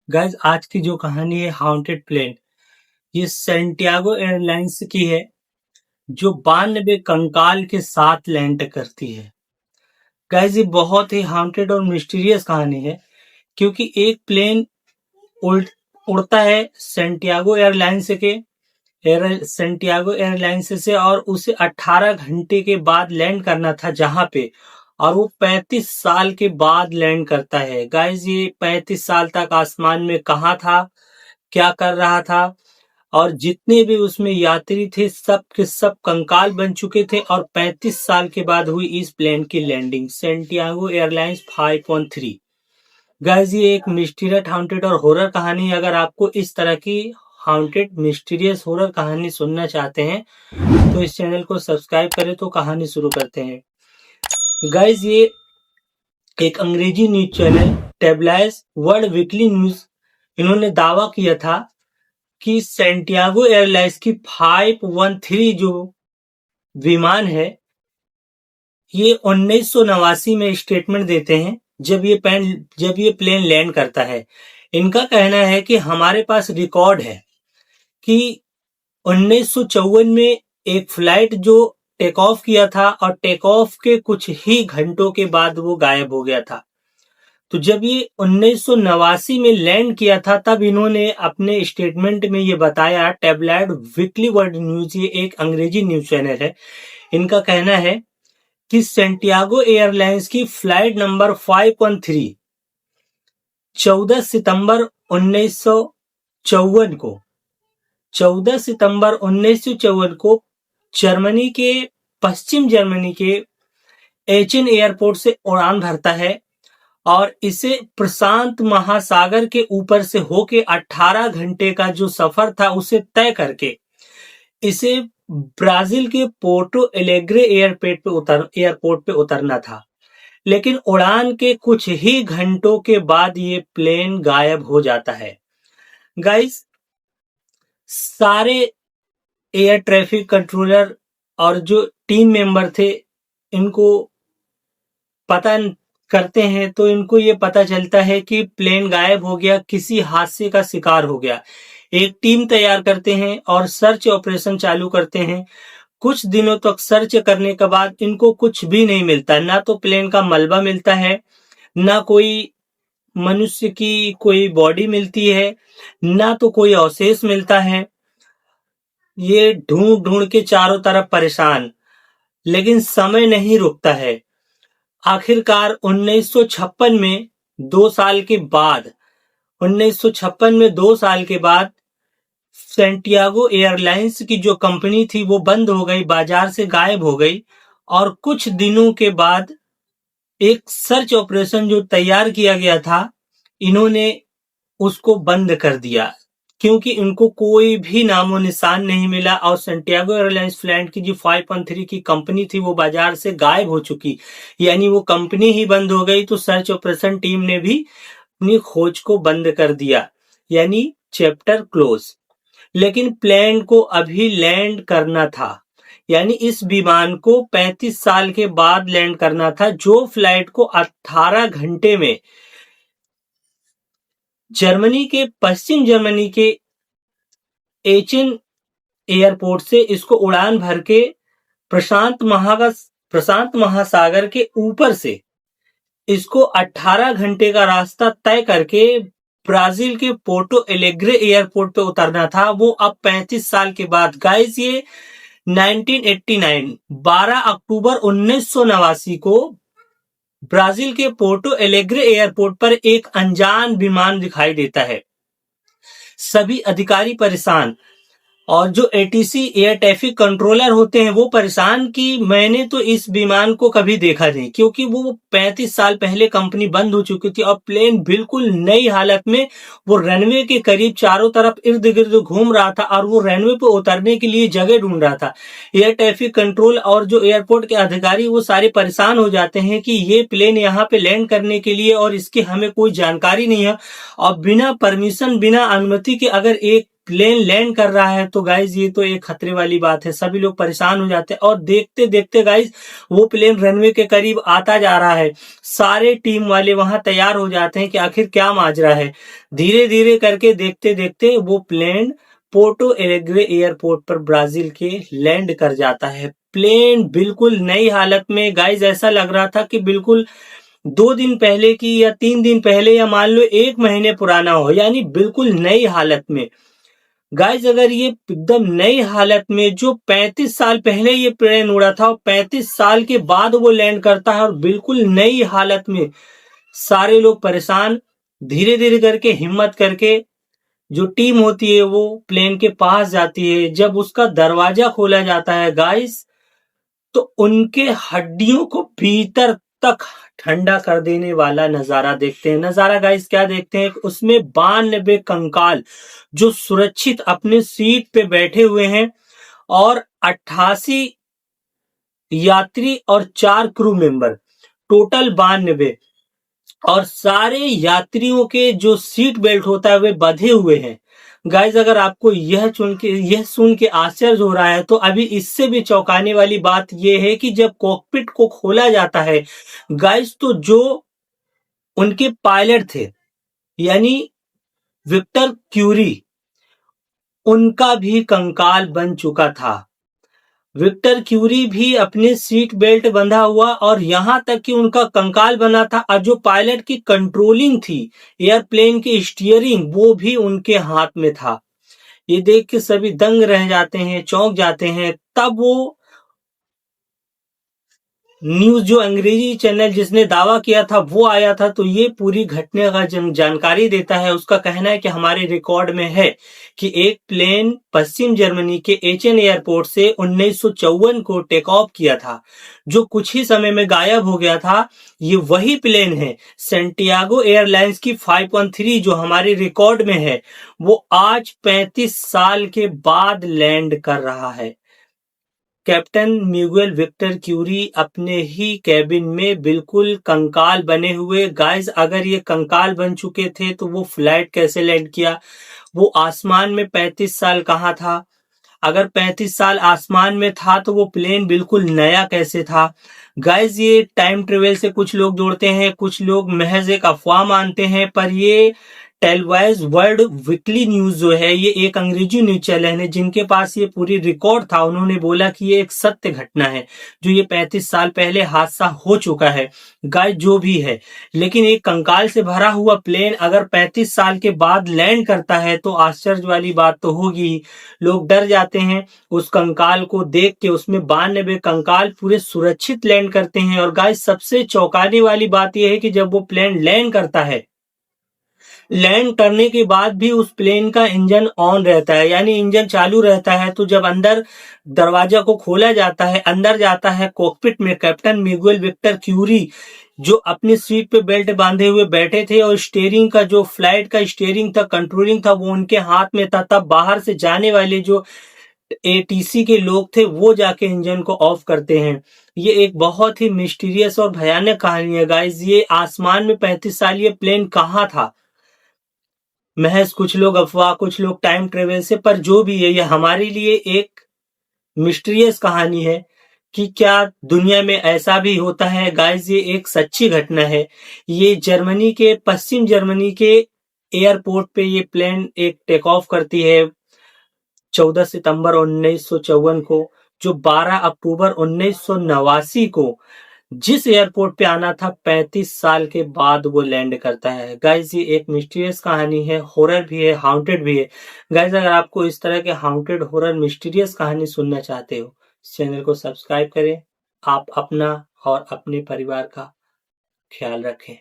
Guys आज की जो कहानी है हाउंटेड प्लेन, ये सैंटियागो एयरलाइंस की है जो 92 कंकाल के साथ लैंड करती है। गाइस ये बहुत ही हाउंटेड और मिस्टीरियस कहानी है क्योंकि एक प्लेन उड़ उड़ता है सैंटियागो एयरलाइंस से और उसे 18 घंटे के बाद लैंड करना था जहां पे, और वो 35 साल के बाद लैंड करता है। गाइस ये 35 साल तक आसमान में कहाँ था, क्या कर रहा था, और जितने भी उसमें यात्री थे सब के सब कंकाल बन चुके थे। और 35 साल के बाद हुई इस प्लेन की लैंडिंग, सैंटियागो एयरलाइंस 513। गाइस ये एक मिस्टीरियस हाउंटेड और हॉरर कहानी है। अगर आपको इस तरह की हाउंटेड मिस्टीरियस हॉरर कहानी सुनना चाहते हैं तो इस चैनल को सब्सक्राइब करें। तो कहानी शुरू करते हैं। गाइस ये एक अंग्रेजी news channel tabloids world weekly news, इन्होंने दावा किया था कि सैंटियागो एयरलाइंस की 513 जो विमान है ये 1989 में स्टेटमेंट देते हैं जब ये प्लेन लैंड करता है। इनका कहना है कि हमारे पास रिकॉर्ड है कि 1954 में एक फ्लाइट जो टेक ऑफ किया था और टेक ऑफ के कुछ ही घंटों के बाद वो गायब हो गया था। तो जब ये 1989 में लैंड किया था तब इन्होंने अपने स्टेटमेंट में ये बताया। टेबलाइड वीकली वर्ल्ड न्यूज, ये एक अंग्रेजी न्यूज चैनल है, इनका कहना है कि सैंटियागो एयरलाइंस की फ्लाइट नंबर 513 14 सितंबर 1954 को 14 सितंबर 1954 को जर्मनी के पश्चिम जर्मनी के एचेन एयरपोर्ट से उड़ान भरता है और इसे प्रशांत महासागर के ऊपर से होके 18 घंटे का जो सफर था उसे तय करके इसे ब्राजील के पोर्टो एलेग्रे एयरपोर्ट पे उतरना था। लेकिन उड़ान के कुछ ही घंटों के बाद ये प्लेन गायब हो जाता है। गाइस सारे एयर ट्रैफिक कंट्रोलर और जो टीम मेंबर थे इनको पता करते हैं तो इनको ये पता चलता है कि प्लेन गायब हो गया, किसी हादसे का शिकार हो गया। एक टीम तैयार करते हैं और सर्च ऑपरेशन चालू करते हैं। कुछ दिनों तक सर्च करने के बाद इनको कुछ भी नहीं मिलता, ना तो प्लेन का मलबा मिलता है, ना कोई मनुष्य की कोई बॉडी मिलती है, ना तो कोई अवशेष मिलता है। ये ढूंढ ढूंढ के चारों तरफ परेशान, लेकिन समय नहीं रुकता है। आखिरकार 1956 में 2 साल के बाद 1956 में 2 साल के बाद सैंटियागो एयरलाइंस की जो कंपनी थी वो बंद हो गई, बाजार से गायब हो गई। और कुछ दिनों के बाद एक सर्च ऑपरेशन जो तैयार किया गया था इन्होंने उसको बंद कर दिया क्योंकि इनको कोई भी नामो निशान नहीं मिला और सैंटियागो एयरलाइंस फ्लाइट की जो 513 की कंपनी थी वो बाजार से गायब हो चुकी, यानी वो कंपनी ही बंद हो गई। तो सर्च ऑपरेशन टीम ने भी अपनी खोज को बंद कर दिया, यानी चैप्टर क्लोज। लेकिन प्लेन को अभी लैंड करना था, यानी इस विमान को 35 साल के बाद लैंड करना था, जो फ्लाइट को 18 घंटे में जर्मनी के पश्चिम जर्मनी के एचेन एयरपोर्ट से इसको उड़ान भर के प्रशांत महासागर के ऊपर से इसको 18 घंटे का रास्ता तय करके ब्राजील के पोर्टो एलेग्रे एयरपोर्ट पे उतरना था। वो अब 35 साल के बाद। गाइस ये 1989 12 अक्टूबर 1989 को ब्राजील के पोर्टो एलेग्रे एयरपोर्ट पर एक अनजान विमान दिखाई देता है। सभी अधिकारी परेशान और जो एटीसी एयर ट्रैफिक कंट्रोलर होते हैं वो परेशान कि मैंने तो इस विमान को कभी देखा नहीं, क्योंकि वो 35 साल पहले कंपनी बंद हो चुकी थी और प्लेन बिल्कुल नई हालत में वो रनवे के करीब चारों तरफ इर्द गिर्द घूम रहा था और वो रनवे पे उतरने के लिए जगह ढूंढ रहा था। एयर ट्रैफिक कंट्रोल और जो एयरपोर्ट के अधिकारी वो सारे परेशान हो जाते हैं कि ये प्लेन यहाँ पे लैंड करने के लिए और इसकी हमें कोई जानकारी नहीं है और बिना परमिशन बिना अनुमति के अगर एक प्लेन लैंड कर रहा है तो गाइज ये तो एक खतरे वाली बात है। सभी लोग परेशान हो जाते हैं और देखते देखते गाइज वो प्लेन रनवे के करीब आता जा रहा है। सारे टीम वाले वहां तैयार हो जाते हैं कि आखिर क्या माजरा है। धीरे धीरे करके देखते देखते वो प्लेन पोर्टो एलेग्रे एयरपोर्ट पर ब्राजील के लैंड कर जाता है। प्लेन बिल्कुल नई हालत में गाइज, ऐसा लग रहा था कि बिल्कुल 2 दिन पहले की या 3 दिन पहले या मान लो 1 महीने पुराना हो, यानी बिल्कुल नई हालत में। गाइज अगर ये एकदम नई हालत में जो 35 साल पहले ये प्लेन उड़ा था और 35 साल के बाद वो लैंड करता है और बिल्कुल नई हालत में, सारे लोग परेशान। धीरे धीरे करके हिम्मत करके जो टीम होती है वो प्लेन के पास जाती है। जब उसका दरवाजा खोला जाता है गाइस, तो उनके हड्डियों को भीतर तक ठंडा कर देने वाला नजारा देखते हैं। नजारा गाइस क्या देखते हैं, उसमें 92 कंकाल जो सुरक्षित अपने सीट पे बैठे हुए हैं और 88 यात्री और 4 क्रू मेंबर, टोटल 92। और सारे यात्रियों के जो सीट बेल्ट होता है वे बंधे हुए हैं। गाइज अगर आपको यह सुन के आश्चर्य हो रहा है, तो अभी इससे भी चौंकाने वाली बात यह है कि जब कॉकपिट को खोला जाता है गाइज, तो जो उनके पायलट थे यानी विक्टर क्यूरी, उनका भी कंकाल बन चुका था। विक्टर क्यूरी भी अपने सीट बेल्ट बंधा हुआ और यहां तक कि उनका कंकाल बना था। और जो पायलट की कंट्रोलिंग थी, एयरप्लेन की स्टीयरिंग, वो भी उनके हाथ में था। ये देख के सभी दंग रह जाते हैं, चौंक जाते हैं। तब वो न्यूज जो अंग्रेजी चैनल जिसने दावा किया था वो आया था, तो ये पूरी घटना का जानकारी देता है। उसका कहना है कि हमारे रिकॉर्ड में है कि एक प्लेन पश्चिम जर्मनी के एचेन एयरपोर्ट से 1954 को टेक ऑफ किया था, जो कुछ ही समय में गायब हो गया था। ये वही प्लेन है सेंटियागो एयरलाइंस की 513 जो हमारे रिकॉर्ड में है, वो आज 35 साल के बाद लैंड कर रहा है। कैप्टन मिगुएल विक्टर क्यूरी अपने ही कैबिन में बिल्कुल कंकाल बने हुए। गाइस अगर ये कंकाल बन चुके थे तो वो फ्लाइट कैसे लैंड किया? वो आसमान में 35 साल कहाँ था? अगर 35 साल आसमान में था तो वो प्लेन बिल्कुल नया कैसे था? गाइस ये टाइम ट्रेवल से कुछ लोग जोड़ते हैं, कुछ लोग महज एक अफवाह मानते हैं, पर ये टेलवाइज वर्ल्ड वीकली न्यूज जो है, ये एक अंग्रेजी न्यूज चैनल है जिनके पास ये पूरी रिकॉर्ड था। उन्होंने बोला कि ये एक सत्य घटना है, जो ये 35 साल पहले हादसा हो चुका है। गाइस जो भी है, लेकिन एक कंकाल से भरा हुआ प्लेन अगर 35 साल के बाद लैंड करता है तो आश्चर्य वाली बात तो होगी ही। लोग डर जाते हैं उस कंकाल को देख के। उसमें 92 कंकाल पूरे सुरक्षित लैंड करते हैं। और गाइस सबसे चौंकाने वाली बात यह है कि जब वो प्लेन लैंड करता है, लैंड करने के बाद भी उस प्लेन का इंजन ऑन रहता है, यानी इंजन चालू रहता है। तो जब अंदर दरवाजा को खोला जाता है, अंदर जाता है कॉकपिट में कैप्टन मिगुएल विक्टर क्यूरी, जो अपनी सीट पे बेल्ट बांधे हुए बैठे थे और स्टीयरिंग का जो फ्लाइट का स्टीयरिंग था, कंट्रोलिंग था, वो उनके हाथ में था। तब बाहर से जाने वाले जो एटीसी के लोग थे वो जाके इंजन को ऑफ करते हैं। ये एक बहुत ही मिस्टीरियस और भयानक कहानी है गाइस। ये आसमान में 35 साल ये प्लेन कहाँ था? महज कुछ लोग अफवाह, कुछ लोग टाइम ट्रेवल से, पर जो भी है ये हमारे लिए एक मिस्टीरियस कहानी है कि क्या दुनिया में ऐसा भी होता है। गाइस ये एक सच्ची घटना है। ये जर्मनी के, पश्चिम जर्मनी के एयरपोर्ट पे ये प्लेन एक टेक ऑफ करती है 14 सितंबर 1954 को, जो 12 अक्टूबर 1989 को जिस एयरपोर्ट पे आना था 35 साल के बाद वो लैंड करता है। गाइज ये एक मिस्टीरियस कहानी है, हॉरर भी है, हाउंटेड भी है। गाइज अगर आपको इस तरह के हाउंटेड, हॉरर, मिस्टीरियस कहानी सुनना चाहते हो, इस चैनल को सब्सक्राइब करें। आप अपना और अपने परिवार का ख्याल रखें।